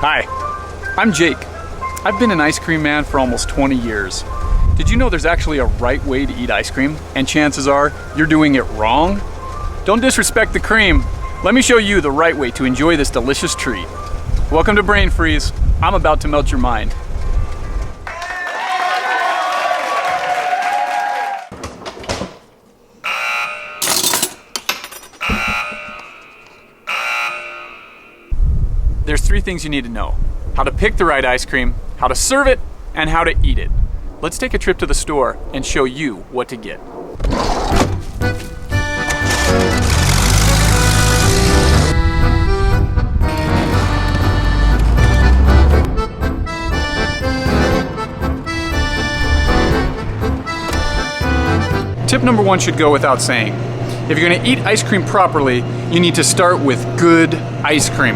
Hi, I'm Jake. I've been an ice cream man for almost 20 years. Did you know there's actually a right way to eat ice cream? And chances are you're doing it wrong? Don't disrespect the cream. Let me show you the right way to enjoy this delicious treat. Welcome to Brain Freeze. I'm about to melt your mind. There's three things you need to know: how to pick the right ice cream, how to serve it, and how to eat it. Let's take a trip to the store and show you what to get. Tip number one should go without saying. If you're gonna eat ice cream properly, you need to start with good ice cream.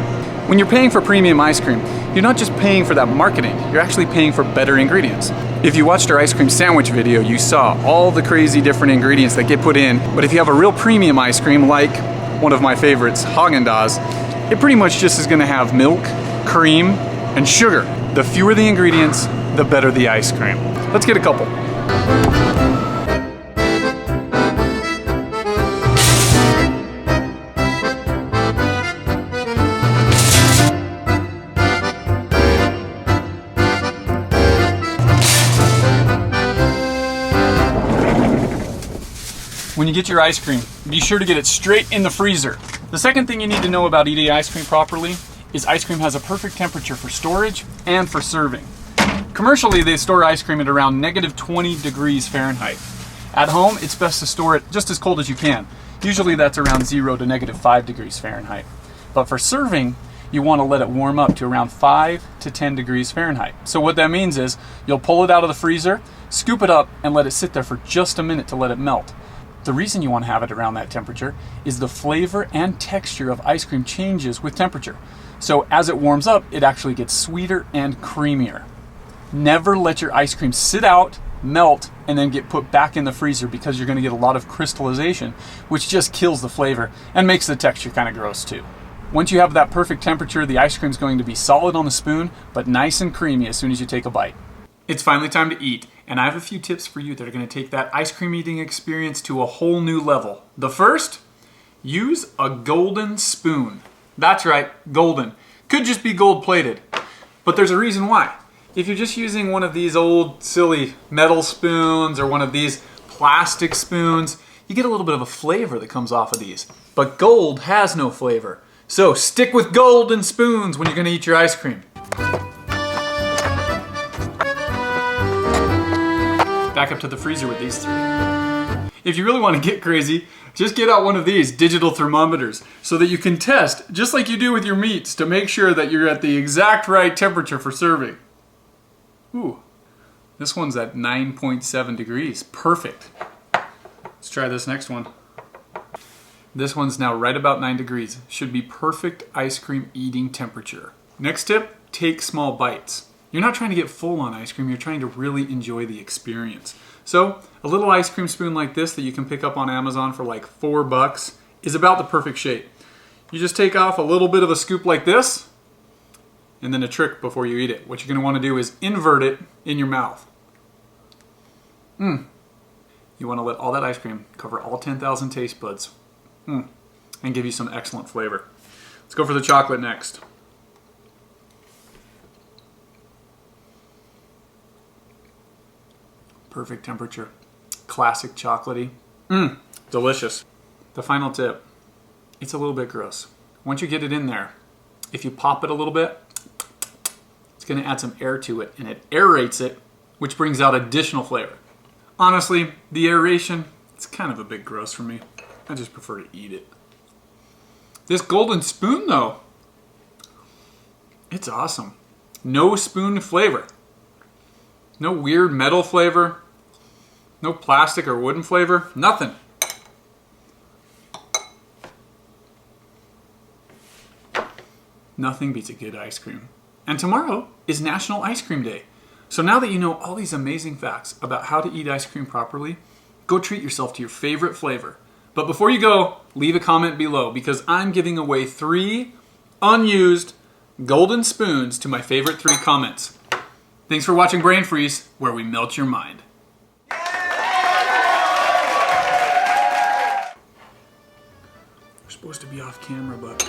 When you're paying for premium ice cream, you're not just paying for that marketing, you're actually paying for better ingredients. If you watched our ice cream sandwich video, you saw all the crazy different ingredients that get put in, but if you have a real premium ice cream like one of my favorites, Häagen-Dazs, it pretty much just is gonna have milk, cream, and sugar. The fewer the ingredients, the better the ice cream. Let's get a couple. When you get your ice cream, be sure to get it straight in the freezer. The second thing you need to know about eating ice cream properly is ice cream has a perfect temperature for storage and for serving. Commercially, they store ice cream at around -20 degrees Fahrenheit. At home, it's best to store it just as cold as you can. Usually that's around 0 to -5 degrees Fahrenheit. But for serving, you want to let it warm up to around 5 to 10 degrees Fahrenheit. So what that means is you'll pull it out of the freezer, scoop it up, and let it sit there for just a minute to let it melt. The reason you want to have it around that temperature is the flavor and texture of ice cream changes with temperature. So as it warms up, it actually gets sweeter and creamier. Never let your ice cream sit out, melt, and then get put back in the freezer because you're going to get a lot of crystallization, which just kills the flavor and makes the texture kind of gross too. Once you have that perfect temperature, the ice cream is going to be solid on the spoon, but nice and creamy as soon as you take a bite. It's finally time to eat, and I have a few tips for you that are going to take that ice cream eating experience to a whole new level. The first, use a golden spoon. That's right, golden. Could just be gold plated, but there's a reason why. If you're just using one of these old silly metal spoons or one of these plastic spoons, you get a little bit of a flavor that comes off of these. But gold has no flavor. So stick with golden spoons when you're going to eat your ice cream. Back up to the freezer with these three. If you really want to get crazy, just get out one of these digital thermometers so that you can test, just like you do with your meats, to make sure that you're at the exact right temperature for serving. Ooh, this one's at 9.7 degrees. Perfect. Let's try this next one. This one's now right about 9 degrees. Should be perfect ice cream eating temperature. Next tip, take small bites. You're not trying to get full on ice cream, you're trying to really enjoy the experience. So a little ice cream spoon like this that you can pick up on Amazon for like $4 is about the perfect shape. You just take off a little bit of a scoop like this, and then a trick before you eat it. What you're going to want to do is invert it in your mouth. You want to let all that ice cream cover all 10,000 taste buds and give you some excellent flavor. Let's go for the chocolate next. Perfect temperature, classic chocolatey, delicious. The final tip, it's a little bit gross. Once you get it in there, if you pop it a little bit, it's gonna add some air to it and it aerates it, which brings out additional flavor. Honestly, the aeration, it's kind of a bit gross for me. I just prefer to eat it. This golden spoon though, it's awesome. No spoon flavor. No weird metal flavor, no plastic or wooden flavor, nothing. Nothing beats a good ice cream. And tomorrow is National Ice Cream Day. So now that you know all these amazing facts about how to eat ice cream properly, go treat yourself to your favorite flavor. But before you go, leave a comment below because I'm giving away 3 unused Golden spoons to my favorite 3 comments. Thanks for watching Brain Freeze, where we melt your mind. We're supposed to be off camera, but